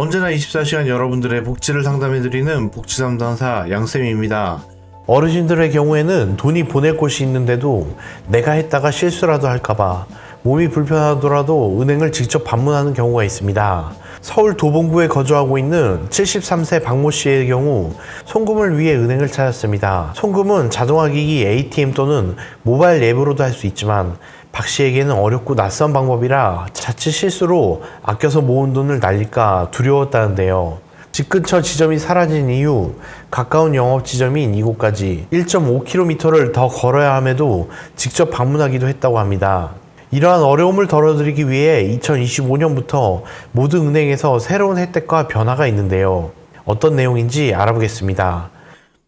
언제나 24시간 여러분들의 복지를 상담해드리는 복지담당사 양쌤입니다. 어르신들의 경우에는 돈이 보낼 곳이 있는데도 내가 했다가 실수라도 할까봐 몸이 불편하더라도 은행을 직접 방문하는 경우가 있습니다. 서울 도봉구에 거주하고 있는 73세 박모 씨의 경우 송금을 위해 은행을 찾았습니다. 송금은 자동화기기 ATM 또는 모바일 앱으로도 할 수 있지만 박 씨에게는 어렵고 낯선 방법이라 자칫 실수로 아껴서 모은 돈을 날릴까 두려웠다는데요. 집 근처 지점이 사라진 이후 가까운 영업 지점인 이곳까지 1.5km를 더 걸어야 함에도 직접 방문하기도 했다고 합니다. 이러한 어려움을 덜어드리기 위해 2025년부터 모든 은행에서 새로운 혜택과 변화가 있는데요. 어떤 내용인지 알아보겠습니다.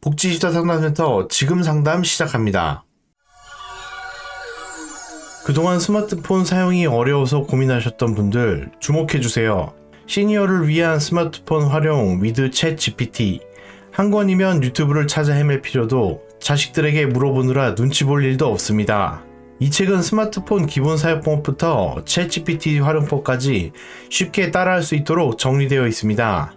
복지24 상담센터 지금 상담 시작합니다. 그동안 스마트폰 사용이 어려워서 고민하셨던 분들 주목해주세요. 시니어를 위한 스마트폰 활용 위드 챗 GPT. 한 권이면 유튜브를 찾아 헤맬 필요도 자식들에게 물어보느라 눈치 볼 일도 없습니다. 이 책은 스마트폰 기본 사용법부터 챗 GPT 활용법까지 쉽게 따라할 수 있도록 정리되어 있습니다.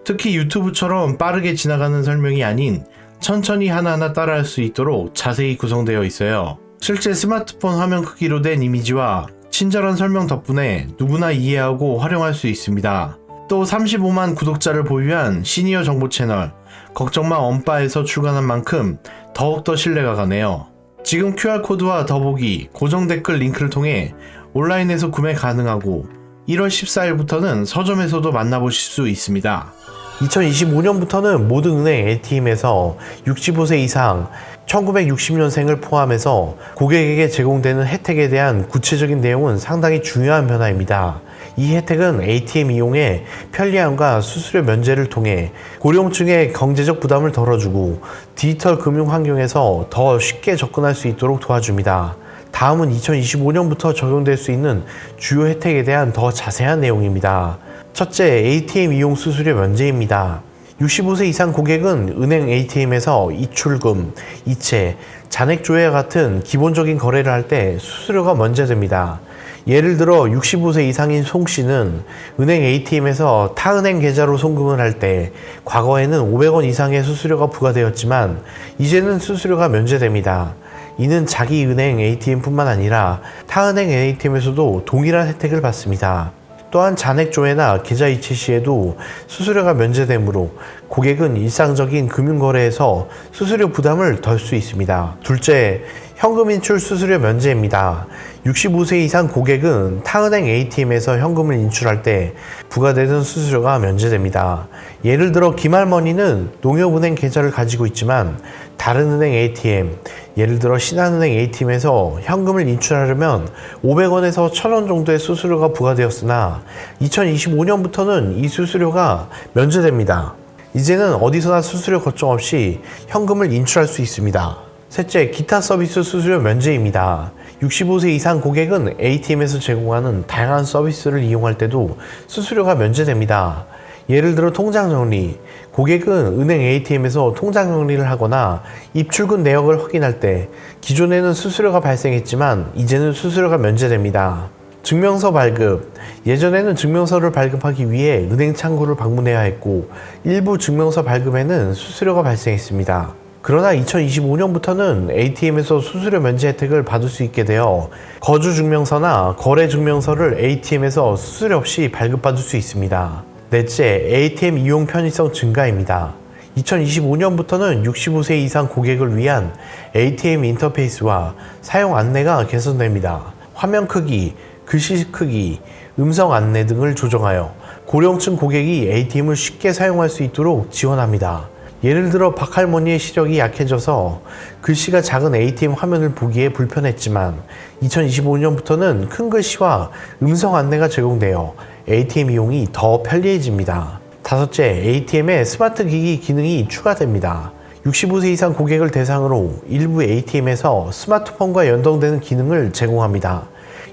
특히 유튜브처럼 빠르게 지나가는 설명이 아닌 천천히 하나하나 따라할 수 있도록 자세히 구성되어 있어요. 실제 스마트폰 화면 크기로 된 이미지와 친절한 설명 덕분에 누구나 이해하고 활용할 수 있습니다. 또 35만 구독자를 보유한 시니어 정보 채널 걱정마 엄빠에서 출간한 만큼 더욱더 신뢰가 가네요. 지금 QR코드와 더보기, 고정 댓글 링크를 통해 온라인에서 구매 가능하고 1월 14일부터는 서점에서도 만나보실 수 있습니다. 2025년부터는 모든 은행 ATM에서 65세 이상 1960년생을 포함해서 고객에게 제공되는 혜택에 대한 구체적인 내용은 상당히 중요한 변화입니다. 이 혜택은 ATM 이용의 편리함과 수수료 면제를 통해 고령층의 경제적 부담을 덜어주고 디지털 금융 환경에서 더 쉽게 접근할 수 있도록 도와줍니다. 다음은 2025년부터 적용될 수 있는 주요 혜택에 대한 더 자세한 내용입니다. 첫째, ATM 이용 수수료 면제입니다. 65세 이상 고객은 은행 ATM에서 이출금, 이체, 잔액조회와 같은 기본적인 거래를 할 때 수수료가 면제됩니다. 예를 들어 65세 이상인 송 씨는 은행 ATM에서 타 은행 계좌로 송금을 할 때 과거에는 500원 이상의 수수료가 부과되었지만 이제는 수수료가 면제됩니다. 이는 자기 은행 ATM뿐만 아니라 타 은행 ATM에서도 동일한 혜택을 받습니다. 또한 잔액조회나 계좌 이체 시에도 수수료가 면제되므로 고객은 일상적인 금융거래에서 수수료 부담을 덜 수 있습니다. 둘째, 현금 인출 수수료 면제입니다. 65세 이상 고객은 타은행 ATM에서 현금을 인출할 때 부과되는 수수료가 면제됩니다. 예를 들어 김할머니는 농협은행 계좌를 가지고 있지만 다른 은행 ATM, 예를 들어 신한은행 ATM에서 현금을 인출하려면 500원에서 1000원 정도의 수수료가 부과되었으나 2025년부터는 이 수수료가 면제됩니다. 이제는 어디서나 수수료 걱정 없이 현금을 인출할 수 있습니다. 셋째, 기타 서비스 수수료 면제입니다. 65세 이상 고객은 ATM에서 제공하는 다양한 서비스를 이용할 때도 수수료가 면제됩니다. 예를 들어 통장 정리, 고객은 은행 ATM에서 통장 정리를 하거나 입출금 내역을 확인할 때 기존에는 수수료가 발생했지만 이제는 수수료가 면제됩니다. 증명서 발급, 예전에는 증명서를 발급하기 위해 은행 창구를 방문해야 했고 일부 증명서 발급에는 수수료가 발생했습니다. 그러나 2025년부터는 ATM에서 수수료 면제 혜택을 받을 수 있게 되어 거주 증명서나 거래 증명서를 ATM에서 수수료 없이 발급받을 수 있습니다. 넷째, ATM 이용 편의성 증가입니다. 2025년부터는 65세 이상 고객을 위한 ATM 인터페이스와 사용 안내가 개선됩니다. 화면 크기, 글씨 크기, 음성 안내 등을 조정하여 고령층 고객이 ATM을 쉽게 사용할 수 있도록 지원합니다. 예를 들어 박할머니의 시력이 약해져서 글씨가 작은 ATM 화면을 보기에 불편했지만 2025년부터는 큰 글씨와 음성 안내가 제공되어 ATM 이용이 더 편리해집니다. 다섯째, ATM에 스마트 기기 기능이 추가됩니다. 65세 이상 고객을 대상으로 일부 ATM에서 스마트폰과 연동되는 기능을 제공합니다.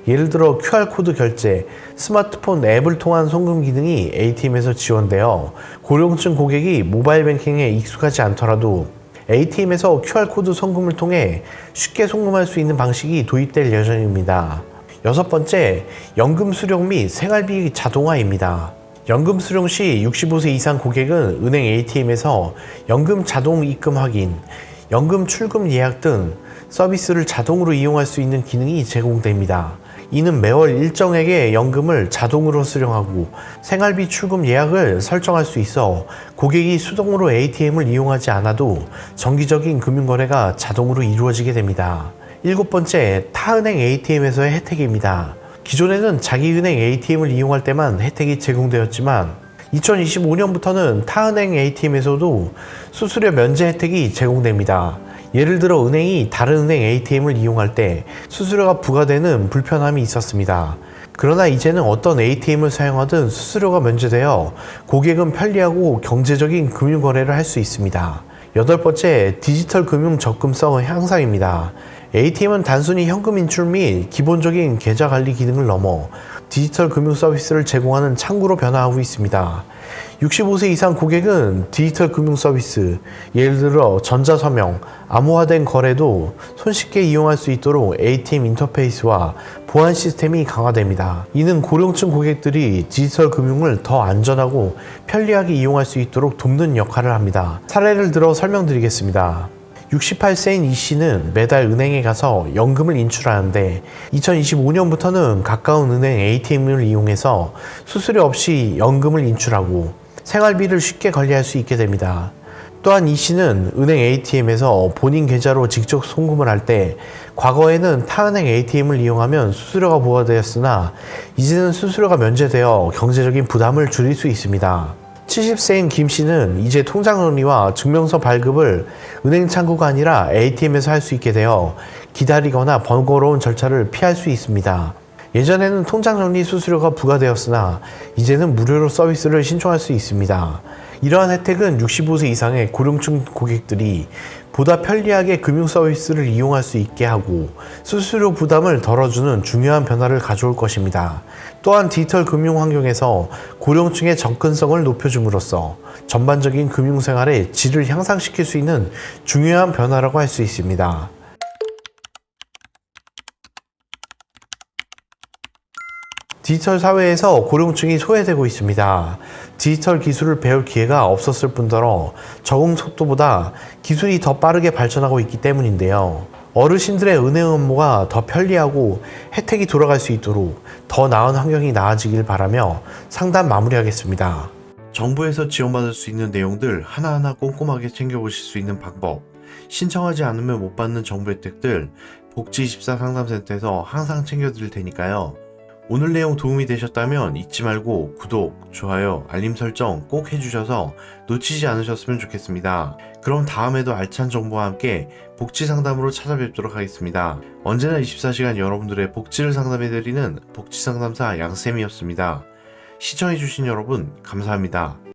예를 들어 QR코드 결제, 스마트폰 앱을 통한 송금 기능이 ATM에서 지원되어 고령층 고객이 모바일 뱅킹에 익숙하지 않더라도 ATM에서 QR코드 송금을 통해 쉽게 송금할 수 있는 방식이 도입될 예정입니다. 여섯 번째, 연금 수령 및 생활비 자동화입니다. 연금 수령 시 65세 이상 고객은 은행 ATM에서 연금 자동 입금 확인, 연금 출금 예약 등 서비스를 자동으로 이용할 수 있는 기능이 제공됩니다. 이는 매월 일정액의 연금을 자동으로 수령하고 생활비 출금 예약을 설정할 수 있어 고객이 수동으로 ATM을 이용하지 않아도 정기적인 금융거래가 자동으로 이루어지게 됩니다. 7번째, 타은행 ATM에서의 혜택입니다. 기존에는 자기은행 ATM을 이용할 때만 혜택이 제공되었지만 2025년부터는 타은행 ATM에서도 수수료 면제 혜택이 제공됩니다. 예를 들어 은행이 다른 은행 ATM을 이용할 때 수수료가 부과되는 불편함이 있었습니다. 그러나 이제는 어떤 ATM을 사용하든 수수료가 면제되어 고객은 편리하고 경제적인 금융거래를 할 수 있습니다. 8번째, 디지털 금융 접근성 향상입니다. ATM은 단순히 현금 인출 및 기본적인 계좌 관리 기능을 넘어 디지털 금융 서비스를 제공하는 창구로 변화하고 있습니다. 65세 이상 고객은 디지털 금융 서비스, 예를 들어 전자서명, 암호화된 거래도 손쉽게 이용할 수 있도록 ATM 인터페이스와 보안 시스템이 강화됩니다. 이는 고령층 고객들이 디지털 금융을 더 안전하고 편리하게 이용할 수 있도록 돕는 역할을 합니다. 사례를 들어 설명드리겠습니다. 68세인 이 씨는 매달 은행에 가서 연금을 인출하는데 2025년부터는 가까운 은행 ATM을 이용해서 수수료 없이 연금을 인출하고 생활비를 쉽게 관리할 수 있게 됩니다. 또한 이 씨는 은행 ATM에서 본인 계좌로 직접 송금을 할 때 과거에는 타은행 ATM을 이용하면 수수료가 부과되었으나 이제는 수수료가 면제되어 경제적인 부담을 줄일 수 있습니다. 70세인 김 씨는 이제 통장 정리와 증명서 발급을 은행 창구가 아니라 ATM에서 할 수 있게 되어 기다리거나 번거로운 절차를 피할 수 있습니다. 예전에는 통장 정리 수수료가 부과되었으나 이제는 무료로 서비스를 신청할 수 있습니다. 이러한 혜택은 65세 이상의 고령층 고객들이 보다 편리하게 금융 서비스를 이용할 수 있게 하고 수수료 부담을 덜어주는 중요한 변화를 가져올 것입니다. 또한 디지털 금융 환경에서 고령층의 접근성을 높여줌으로써 전반적인 금융생활의 질을 향상시킬 수 있는 중요한 변화라고 할 수 있습니다. 디지털 사회에서 고령층이 소외되고 있습니다. 디지털 기술을 배울 기회가 없었을 뿐더러 적응 속도보다 기술이 더 빠르게 발전하고 있기 때문인데요. 어르신들의 은행 업무가 더 편리하고 혜택이 돌아갈 수 있도록 더 나은 환경이 나아지길 바라며 상담 마무리하겠습니다. 정부에서 지원받을 수 있는 내용들 하나하나 꼼꼼하게 챙겨보실 수 있는 방법, 신청하지 않으면 못 받는 정부 혜택들 복지24 상담센터에서 항상 챙겨드릴 테니까요. 오늘 내용 도움이 되셨다면 잊지 말고 구독, 좋아요, 알림 설정 꼭 해주셔서 놓치지 않으셨으면 좋겠습니다. 그럼 다음에도 알찬 정보와 함께 복지 상담으로 찾아뵙도록 하겠습니다. 언제나 24시간 여러분들의 복지를 상담해드리는 복지상담사 양쌤이었습니다. 시청해주신 여러분 감사합니다.